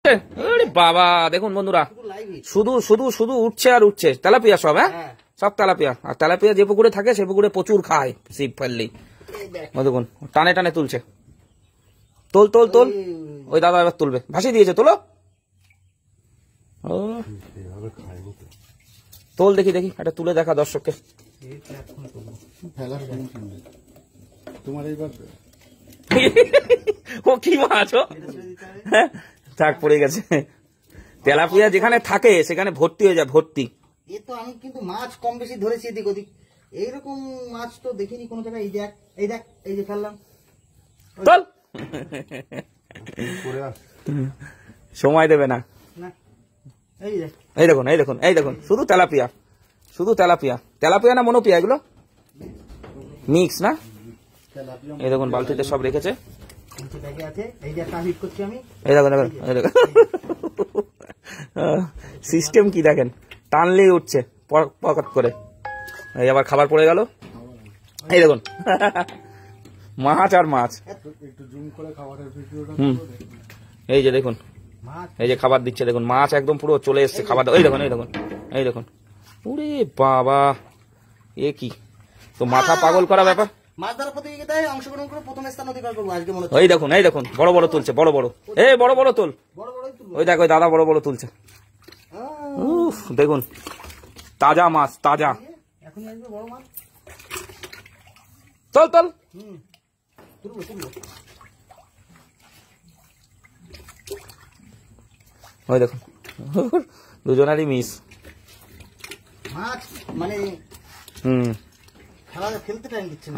আরে বাবা দেখুন বন্ধুরা, শুধু শুধু শুধু উঠছে আর উঠছে। তেলাপিয়া সব, হ্যাঁ সব তেলাপিয়া। আর তেলাপিয়া যে পুকুরে থাকে সে পুকুরে প্রচুর খায় ছিপ ফেললেই। দেখুন টানে টানে তুলছে। তোল তোল তোল, ওই দাদা এবার তুলবে, ভাসিয়ে দিয়েছে, তোলো। তোল দেখি দেখি, এটা তুলে দেখা দর্শককে। ও কি মাছ, থাক পড়ে গেছে। তেলাপিয়া যেখানে থাকে সেখানে ভর্তি হয়ে যায়, ভর্তি। এ তো আমি কিন্তু মাছ কম বেশি ধরেছি এদিক ওদিক, এইরকম মাছ তো দেখিনি কোনো জায়গায়। এই দেখ এই দেখ, এই যে ফেললাম, চল। সময় দেবে না। এই দেখুন এই দেখুন এই দেখুন, শুধু তেলাপিয়া, শুধু তেলাপিয়া। তেলাপিয়া না মনোপিয়া এগুলো মিক্স না? এই দেখুন বালতিতে সব রেখেছে। এই দেখুন দেখুন এই দেখুন, সিস্টেম কি দেখেন, টানলেই উঠছে পকেট করে। এই আবার খাবার পড়ে গেল। এই দেখুন মাছ আর মাছ। এই যে দেখুন, এই যে খাবার দিচ্ছে দেখুন, মাছ একদম পুরো চলে এসছে খাবার। এই দেখুন এই দেখুন এই দেখুন, ওরে বাবা এ কি তো মাথা পাগল করা ব্যাপার। মাছ ধরা প্রতিযোগিতায় অংশগ্রহণ করে প্রথম স্থান অধিকার করবো আজকে মনে হচ্ছে। এই দেখুন এই দেখুন, বড় বড় তুলছে, বড় বড়, এই বড় বড় তুল। ওই দেখ ওই দাদা বড় বড় তুলছে। উফ দেখুন, তাজা মাছ, তাজা। এখন আসবে বড় মাছ, চল চল। তুলবো তুলবো। ওই দেখুন দুজনারই মিস। মাছ মানে খেলতে টাইম দিচ্ছে না।